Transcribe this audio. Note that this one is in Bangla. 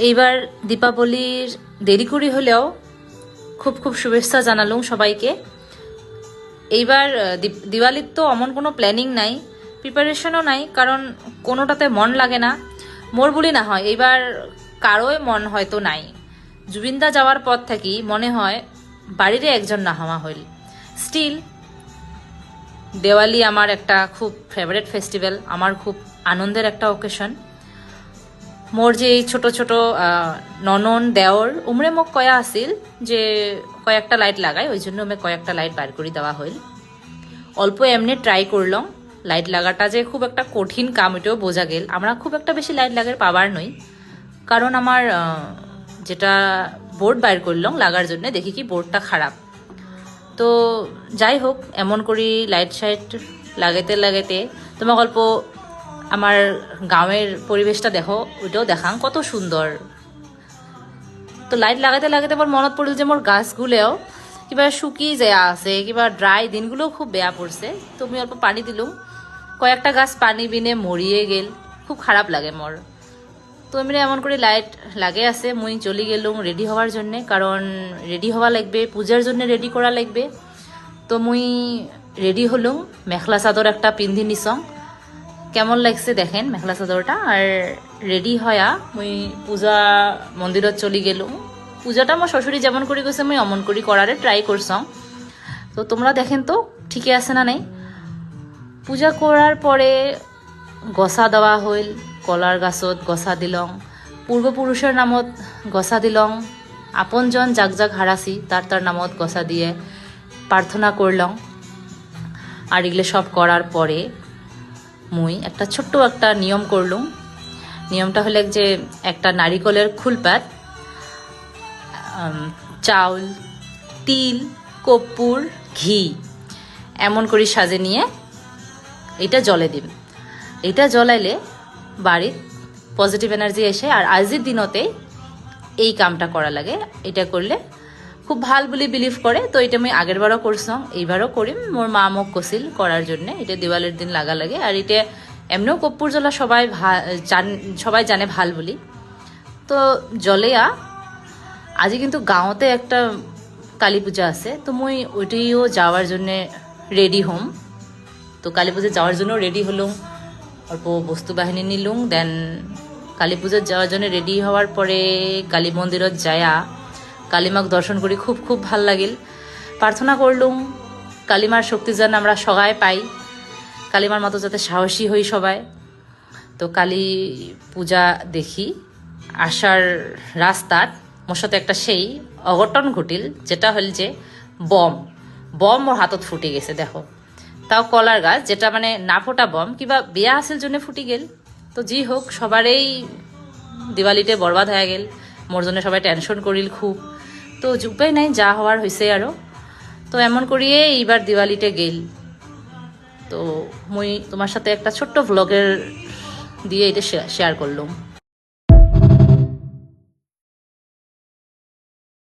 এইবার দীপাবলির দেরি করি হলেও খুব খুব শুভেচ্ছা জানালুম সবাইকে। এইবার দিওয়ালির তো অমন কোনো প্ল্যানিং নাই, প্রিপারেশনও নাই, কারণ কোনোটাতে মন লাগে না। মোর বলি না হয় এইবার কারোই মন হয়তো নাই। জুবিনদা যাওয়ার পর থাকি মনে হয় বাড়িরে একজন না হওয়া হইল। স্টিল দেওয়ালি আমার একটা খুব ফেভারিট ফেস্টিভ্যাল, আমার খুব আনন্দের একটা অকেশন। মোর যে এই ছোট ছোট ননন দেওর উমরে মোক কয়া আছিল যে কয়েকটা লাইট লাগাই, ওই জন্য আমি কয়েকটা লাইট বার করে দেওয়া হইল। অল্প এমনি ট্রাই করলাম। লাইট লাগাটা যে খুব একটা কঠিন কাম এটাও বোঝা গেল। আমরা খুব একটা বেশি লাইট লাগার পাবার নই, কারণ আমার যেটা বোর্ড বাইর করলাম লাগার জন্য দেখি কি বোর্ডটা খারাপ। তো যাই হোক, এমন করি লাইট সাইট লাগাইতে লাগাইতে তোমার অল্প আমার গাঁয়ের পরিবেশটা দেখো, ওইটাও দেখাং কত সুন্দর। তো লাইট লাগাইতে লাগাইতে আমার মনত পড়ল যে মোর গাছগুলোও কিবা শুকিয়ে যায় আছে, কিবা ড্রাই দিনগুলোও খুব বেয়া পড়ছে। তো আমি অল্প পানি দিলুম, কয়েকটা গাছ পানি বিনে মরিয়ে গেল, খুব খারাপ লাগে মোর। তো আমি এমন করে লাইট লাগে আছে, মুই চলে গেলুম রেডি হওয়ার জন্যে, কারণ রেডি হওয়া লাগবে, পূজার জন্য রেডি করা লাগবে। তো মুই রেডি হলুম, মেখলা চাদর একটা পিন্ধি নিছং। কেমন লাগছে দেখেন মেখলা চাদরটা। আর রেডি হয়া মুই পূজা মন্দিরত চলে গেলুম। পূজাটা আমার শ্বশুরি যেমন করে গেছে মুই অমন করি করারে ট্রাই করছং। তো তোমরা দেখেন তো ঠিকই আছে না নাই। পূজা করার পরে গছা দেওয়া হইল, কলার গাছত গছা দিলং, পূর্বপুরুষের নামত গছা দিলং, আপনজন যাক যাক হারাছি তার তার নামত গছা দিয়ে প্রার্থনা করলং। আর এগুলো সব করার পরে মুই একটা ছোট্ট একটা নিয়ম করলুম। নিয়মটা হলে যে একটা নারিকলের খুলপাত, চাউল, তিল, কর্পূর, ঘি এমন করে সাজে নিয়ে এটা জলে দিন। এটা জ্বলাইলে বাড়ির পজিটিভ এনার্জি এসে। আর আজকের দিনতে এই কামটা করা লাগে, এটা করলে খুব ভাল বলে বিলিভ করে। তো এটা আমি আগের বারও করছিলাম, এইবারও করিম। মোর মা মোক কছিল করার জন্য, এটা দিওয়ালির দিন লাগা লাগে। আর এটা এমনিও কর্পূর জ্বলা সবাই জানে ভাল বলি। তো জলেয়া আজি কিন্তু গাঁৱতে একটা কালী পূজা আছে, তো মুই ওইটাইও যাওয়ার জন্য রেডি হম। তো কালী পূজা যাওয়ার জন্য রেডি হলুম, অল্প বস্তু বাহিনী নিলুম। দেন কালী পূজা যাওয়ার জন্য রেডি হওয়ার পরে কালী মন্দিরত যায়া কালীমাক দর্শন করি, খুব খুব ভাল লাগিল। প্রার্থনা করলুম কালীমার শক্তি যেন আমরা সবাই পাই, কালীমার মতো যাতে সাহসী হই সবাই। তো কালী পূজা দেখি আসার রাস্তার মোর সাথে একটা সেই অঘটন ঘটিল, যেটা হল যে বম মোর হাতত ফুটে গেছে। দেখো, তাও কলার গাছ, যেটা মানে না ফোটা বম, কিবা বিয়া আসিল জন্য ফুটি গেল। তো জি হোক, সবারই দিওয়ালিতে বরবাদ হয়ে গেল, মোর জন্য সবাই টেনশন করিল খুব। তো উপায় নাই, যা হওয়ার হয়েছে আরো। তো এমন করিয়ে এইবার দিওয়ালিতে গেল। তো মুই তোমার সাথে একটা ছোট্ট ভ্লগের দিয়ে এটা শেয়ার করলাম।